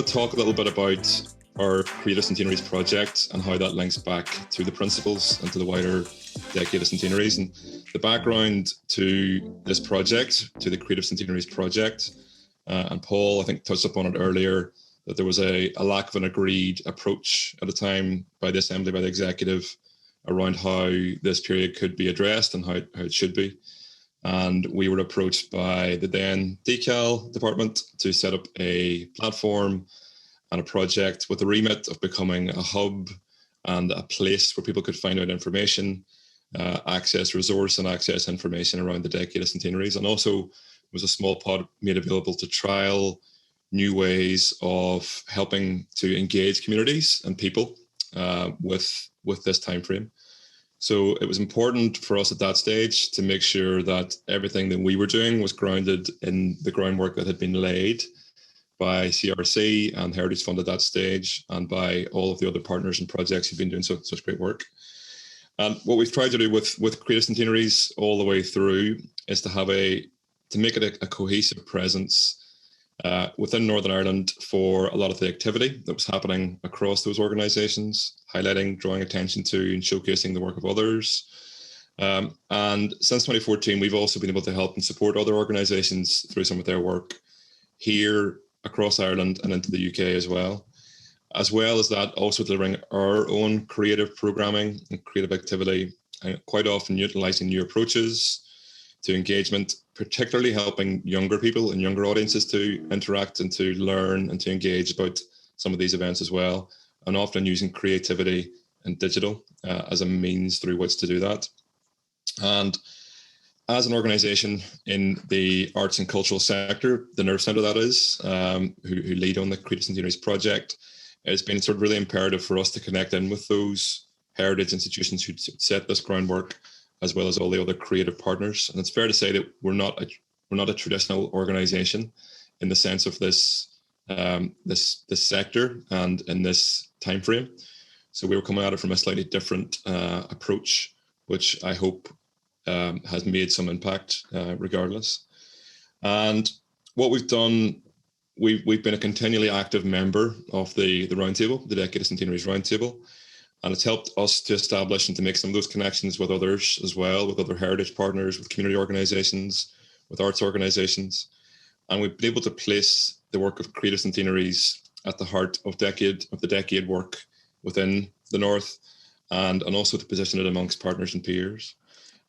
to talk a little bit about our Decade of Centenaries project and how that links back to the principles and to the wider Decade of Centenaries. And the background to this project, to the Decade of Centenaries project, and Paul, I think, touched upon it earlier, that there was a lack of an agreed approach at the time by the Assembly, by the Executive, around how this period could be addressed and how it should be. And we were approached by the then Decal department to set up a platform and a project with the remit of becoming a hub and a place where people could find out information, access resource and access information around the Decade of Centenaries. And also was a small pod made available to trial new ways of helping to engage communities and people with this time frame. So it was important for us at that stage to make sure that everything that we were doing was grounded in the groundwork that had been laid by CRC and Heritage Fund at that stage, and by all of the other partners and projects who've been doing such great work. And what we've tried to do with Decade of Centenaries all the way through is to make it a cohesive presence within Northern Ireland for a lot of the activity that was happening across those organisations, highlighting, drawing attention to and showcasing the work of others. And since 2014, we've also been able to help and support other organisations through some of their work here across Ireland and into the UK as well as that, also delivering our own creative programming and creative activity, and quite often utilising new approaches to engagement, particularly helping younger people and younger audiences to interact and to learn and to engage about some of these events as well, and often using creativity and digital as a means through which to do that. And as an organisation in the arts and cultural sector, the nerve centre that is, who lead on the Decade of Centenaries project, it's been sort of really imperative for us to connect in with those heritage institutions who set this groundwork, as well as all the other creative partners. And it's fair to say that we're not a traditional organisation in the sense of this sector and in this time frame. So we were coming at it from a slightly different approach, which I hope has made some impact regardless. And what we've done, we've been a continually active member of the roundtable, the Decade of Centenaries roundtable. And it's helped us to establish and to make some of those connections with others as well, with other heritage partners, with community organisations, with arts organisations. And we've been able to place the work of Decade of Centenaries at the heart of the decade work within the North, and also to position it amongst partners and peers.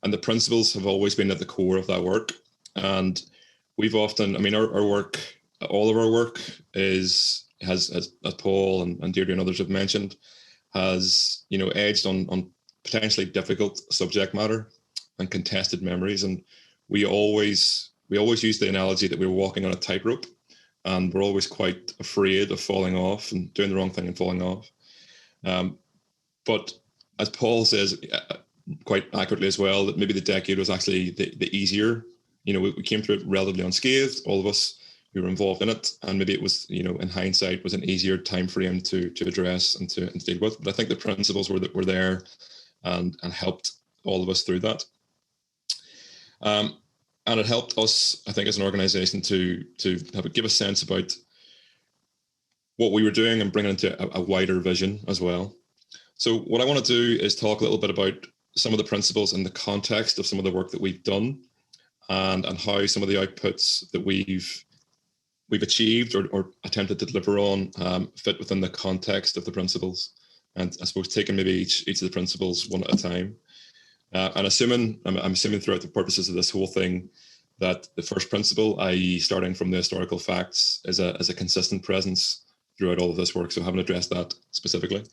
And the principles have always been at the core of that work. And we've often, our work, all of our work has as Paul and Deirdre and others have mentioned, has edged on potentially difficult subject matter and contested memories. And we always use the analogy that we're walking on a tightrope, and we're always quite afraid of falling off and doing the wrong thing and falling off. But as Paul says quite accurately as well, that maybe the decade was actually the easier. We came through it relatively unscathed, all of us who were involved in it, and maybe it was, in hindsight, was an easier time frame to address and to deal with. But I think the principles were there and helped all of us through that. And it helped us, I think, as an organisation to give a sense about what we were doing and bring it into a wider vision as well. So what I want to do is talk a little bit about some of the principles in the context of some of the work that we've done, and how some of the outputs that we've achieved or attempted to deliver on fit within the context of the principles, and I suppose taking maybe each of the principles one at a time. And I'm assuming throughout the purposes of this whole thing that the first principle, i.e. starting from the historical facts, is a consistent presence throughout all of this work. So I haven't addressed that specifically.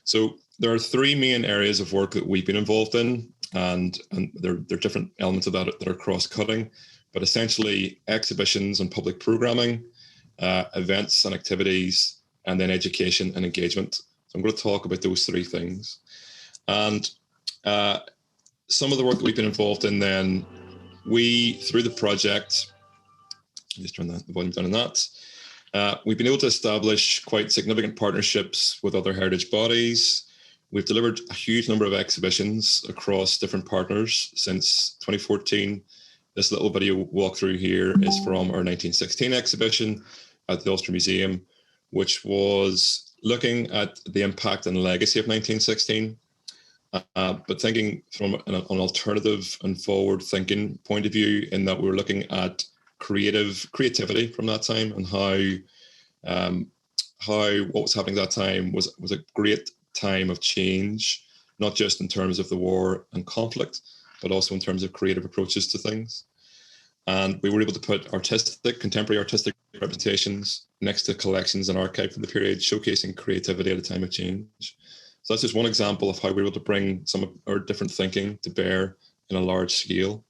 So there are three main areas of work that we've been involved in, and there are different elements of that are cross-cutting, but essentially exhibitions and public programming, events and activities, and then education and engagement. So I'm going to talk about those three things. And some of the work that we've been involved in then, through the project, just turn the volume down on that, we've been able to establish quite significant partnerships with other heritage bodies. We've delivered a huge number of exhibitions across different partners since 2014. This little video walkthrough here is from our 1916 exhibition at the Ulster Museum, which was looking at the impact and legacy of 1916, but thinking from an alternative and forward-thinking point of view, in that we were looking at creativity from that time, and how what was happening at that time was a great time of change, not just in terms of the war and conflict, but also in terms of creative approaches to things. And we were able to put contemporary artistic representations next to collections and archive from the period, showcasing creativity at a time of change. So that's just one example of how we were able to bring some of our different thinking to bear in a large scale.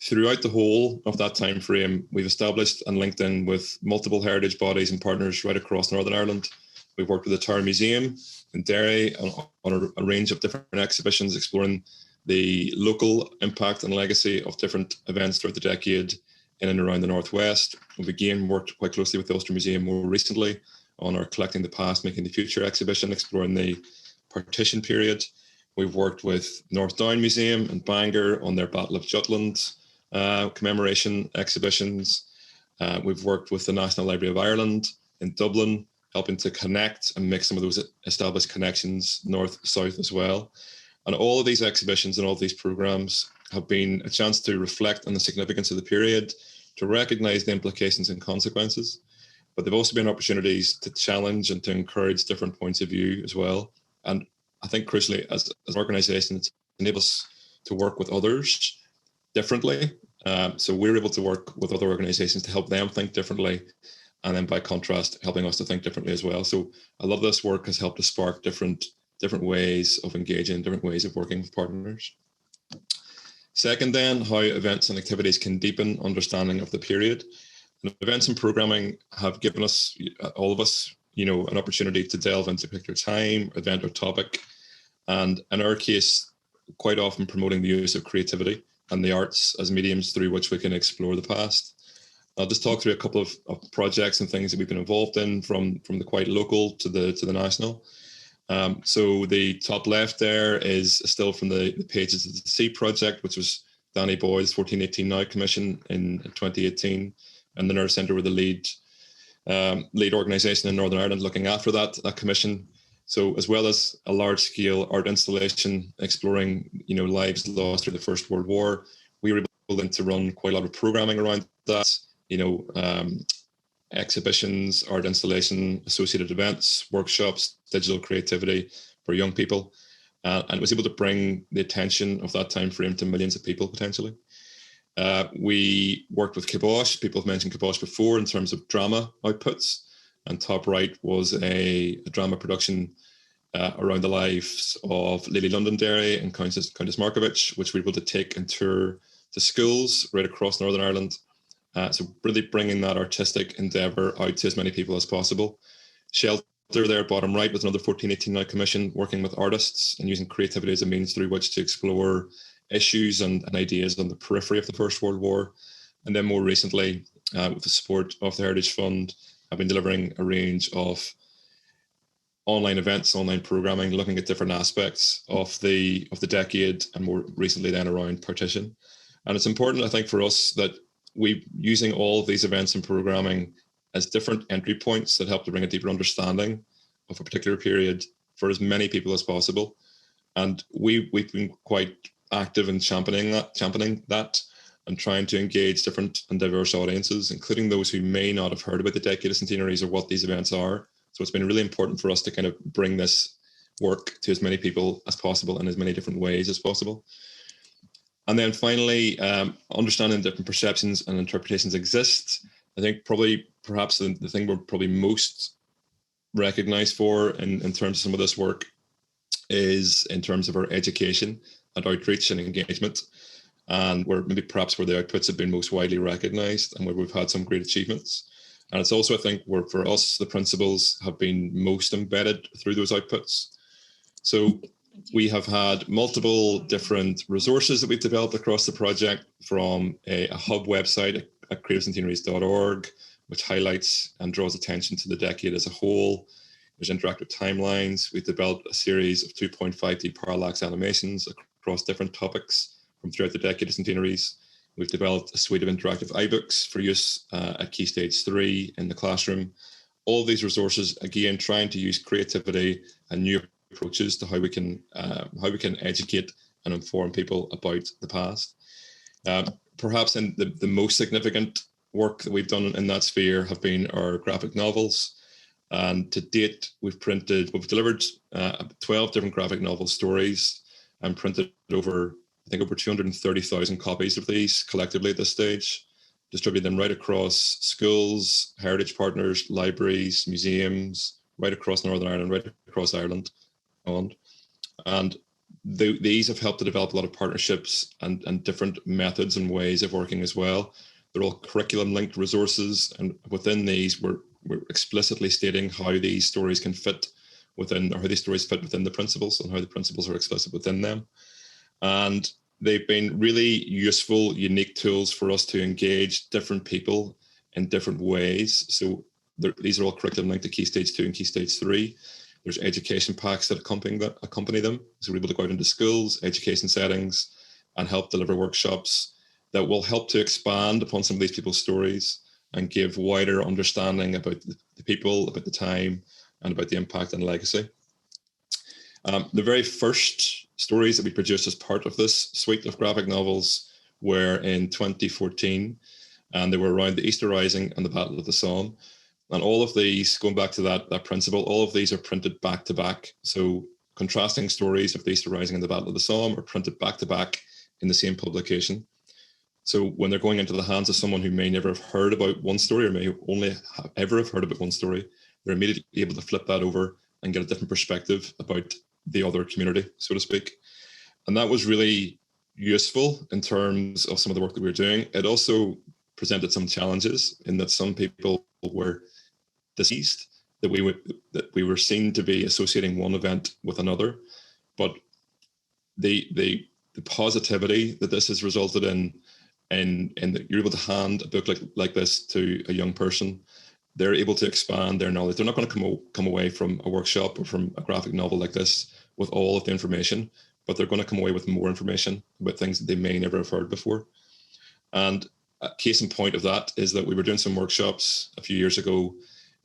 Throughout the whole of that time frame, we've established and linked in with multiple heritage bodies and partners right across Northern Ireland. We've worked with the Tower Museum in Derry on a range of different exhibitions exploring the local impact and legacy of different events throughout the decade in and around the Northwest. We've again worked quite closely with the Ulster Museum more recently on our Collecting the Past, Making the Future exhibition, exploring the Partition period. We've worked with North Down Museum in Bangor on their Battle of Jutland commemoration exhibitions. We've worked with the National Library of Ireland in Dublin, helping to connect and make some of those established connections north-south as well. And all of these exhibitions and all of these programs have been a chance to reflect on the significance of the period, to recognize the implications and consequences, but they've also been opportunities to challenge and to encourage different points of view as well. And I think crucially, as an organisation, it enables us to work with others differently. So we're able to work with other organisations to help them think differently, and then by contrast, helping us to think differently as well. So a lot of this work has helped to spark different ways of engaging, different ways of working with partners. Second, then, how events and activities can deepen understanding of the period. And events and programming have given us, all of us, an opportunity to delve into a particular time, event, or topic, and in our case, quite often promoting the use of creativity and the arts as mediums through which we can explore the past. I'll just talk through a couple of projects and things that we've been involved in, from the quite local to the national. So the top left there is still from the Pages of the Sea project, which was Danny Boy's 1418 Now Commission in 2018, and the Nerve Centre were the lead organisation in Northern Ireland looking after that commission. So as well as a large-scale art installation exploring, lives lost through the First World War, we were able to run quite a lot of programming around that. Exhibitions, art installation, associated events, workshops, digital creativity for young people, and was able to bring the attention of that time frame to millions of people potentially. We worked with Kibosh. People have mentioned Kibosh before in terms of drama outputs, and top right was a drama production around the lives of Lady Londonderry and Countess Markovich, which we were able to take and tour to schools right across Northern Ireland. So really bringing that artistic endeavour out to as many people as possible. Shelter there, bottom right, with another 1418 Now Commission, working with artists and using creativity as a means through which to explore issues and ideas on the periphery of the First World War. And then more recently, with the support of the Heritage Fund, I've been delivering a range of online events, online programming, looking at different aspects of the decade, and more recently then around partition. And it's important, I think, for us that we using all of these events and programming as different entry points that help to bring a deeper understanding of a particular period for as many people as possible. And we've been quite active in championing that and trying to engage different and diverse audiences, including those who may not have heard about the Decade of Centenaries or what these events are. So it's been really important for us to kind of bring this work to as many people as possible in as many different ways as possible. And then finally, understanding different perceptions and interpretations exist. I think perhaps the thing we're probably most recognized for in terms of some of this work is in terms of our education and outreach and engagement, and where the outputs have been most widely recognized and where we've had some great achievements. And it's also, I think, where for us, the principles have been most embedded through those outputs. So we have had multiple different resources that we've developed across the project, from a hub website at creativecentenaries.org, which highlights and draws attention to the decade as a whole. There's interactive timelines. We've developed a series of 2.5D parallax animations across different topics from throughout the Decade of Centenaries. We've developed a suite of interactive iBooks for use at Key Stage 3 in the classroom. all these resources, again, trying to use creativity and new approaches to how we can educate and inform people about the past. Perhaps in the most significant work that we've done in that sphere have been our graphic novels. And to date, we've delivered 12 different graphic novel stories and printed over 230,000 copies of these collectively at this stage, distributed them right across schools, heritage partners, libraries, museums, right across Northern Ireland, right across Ireland. And these have helped to develop a lot of partnerships and different methods and ways of working as well. They're all curriculum-linked resources, and within these, we're explicitly stating how these stories can fit within, or how these stories fit within the principles, and how the principles are explicit within them. And they've been really useful, unique tools for us to engage different people in different ways. So these are all curriculum linked to Key Stage 2 and Key Stage 3. There's education packs that accompany them. So we're able to go out into schools, education settings, and help deliver workshops that will help to expand upon some of these people's stories and give wider understanding about the people, about the time, and about the impact and legacy. The very first stories that we produced as part of this suite of graphic novels were in 2014, and they were around the Easter Rising and the Battle of the Somme. And all of these, going back to that principle, all of these are printed back to back. So contrasting stories of the Easter Rising and the Battle of the Somme are printed back to back in the same publication. So when they're going into the hands of someone who may never have heard about one story, or may only ever have heard about one story, they're immediately able to flip that over and get a different perspective about the other community, so to speak. And that was really useful in terms of some of the work that we were doing. It also presented some challenges in that some people were deceased, that we were seen to be associating one event with another. But the positivity that this has resulted in that you're able to hand a book like this to a young person, they're able to expand their knowledge. They're not going to come away from a workshop or from a graphic novel like this with all of the information, but they're going to come away with more information about things that they may never have heard before. And a case in point of that is that we were doing some workshops a few years ago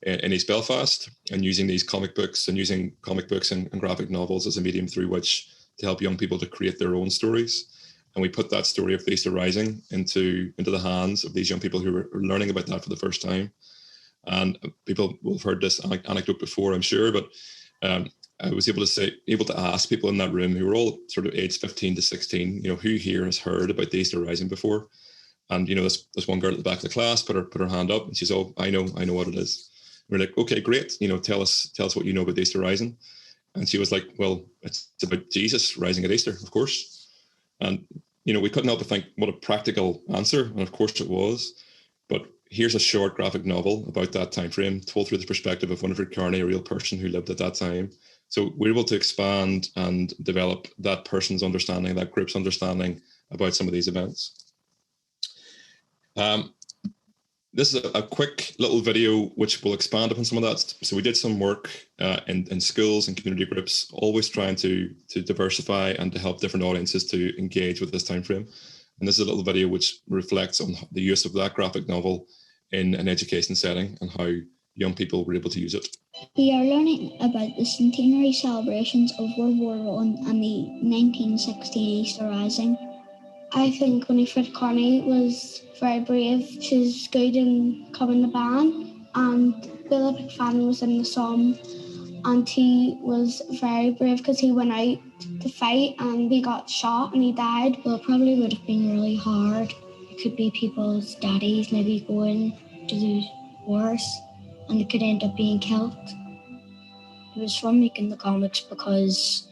in East Belfast, and using these comic books and graphic novels as a medium through which to help young people to create their own stories. And we put that story of the Easter Rising into the hands of these young people who were learning about that for the first time. And people will have heard this anecdote before, I'm sure, but I was able to ask people in that room who were all sort of aged 15 to 16, who here has heard about the Easter Rising before? And this one girl at the back of the class put her hand up, and she said, "Oh, I know what it is." And we're like, "Okay, great. Tell us what you know about the Easter Rising." And she was like, "Well, it's about Jesus rising at Easter, of course." And we couldn't help but think, what a practical answer, and of course it was. But here's a short graphic novel about that time frame, told through the perspective of Winifred Kearney, a real person who lived at that time. So we're able to expand and develop that person's understanding, that group's understanding about some of these events. This is a quick little video which will expand upon some of that. So we did some work in schools and community groups, always trying to diversify and to help different audiences to engage with this time frame. And this is a little video which reflects on the use of that graphic novel in an education setting and how young people were able to use it. We are learning about the centenary celebrations of World War I and the 1916 Easter Rising. I think Winifred Kearney was very brave. She was good in coming the ban, and Billy McFadden was in the Somme, and he was very brave because he went out to fight and he got shot and he died. Well, it probably would have been really hard. It could be people's daddies maybe going to the wars, and they could end up being killed. It was fun making the comics because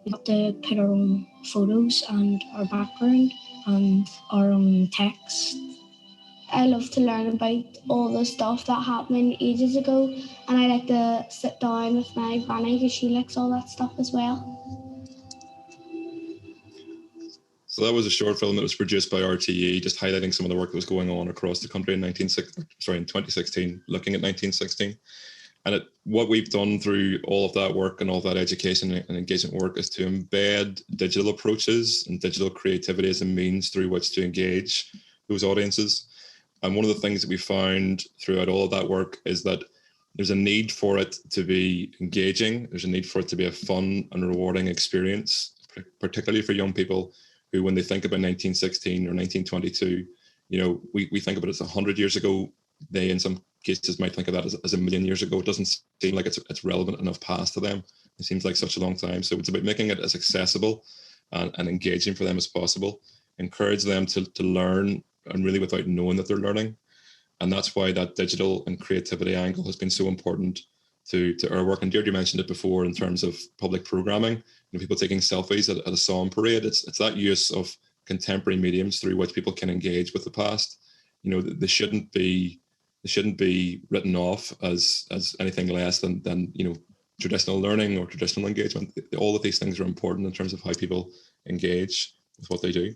we got to put our own photos and our background and our own text. I love to learn about all the stuff that happened ages ago, and I like to sit down with my granny because she likes all that stuff as well. So that was a short film that was produced by RTE, just highlighting some of the work that was going on across the country in 2016, looking at 1916. And what we've done through all of that work and all of that education and engagement work is to embed digital approaches and digital creativity as a means through which to engage those audiences. And one of the things that we found throughout all of that work is that there's a need for it to be engaging. There's a need for it to be a fun and rewarding experience, particularly for young people who, when they think about 1916 or 1922, we think about it as 100 years ago. They, in some cases, might think of that as a million years ago. It doesn't seem like it's relevant enough past to them. It seems like such a long time. So it's about making it as accessible and engaging for them as possible. Encourage them to learn, and really without knowing that they're learning. And that's why that digital and creativity angle has been so important to our work. And Deirdre mentioned it before in terms of public programming. People taking selfies at a song parade. It's that use of contemporary mediums through which people can engage with the past. They shouldn't be written off as anything less than traditional learning or traditional engagement. All of these things are important in terms of how people engage with what they do.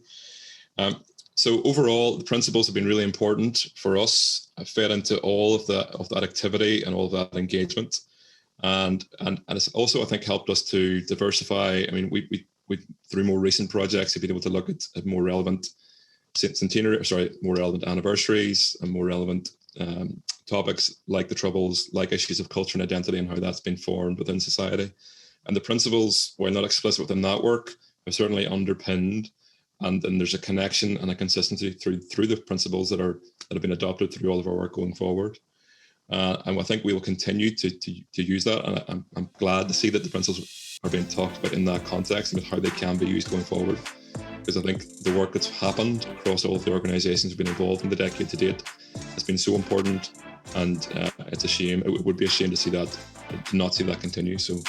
So overall, the principles have been really important for us. I fed into all of that activity and all of that engagement, and it's also, I think, helped us to diversify. I mean, we through more recent projects have been able to look at more relevant more relevant anniversaries and more relevant topics like the Troubles, like issues of culture and identity and how that's been formed within society. And the principles, while not explicit within that work, have certainly underpinned. And then there's a connection and a consistency through the principles that have been adopted through all of our work going forward. And I think we will continue to use that. And I'm glad to see that the principles are being talked about in that context and how they can be used going forward. Because I think the work that's happened across all of the organisations who've been involved in the decade to date has been so important. And it's a shame. It would be a shame to not see that continue. So.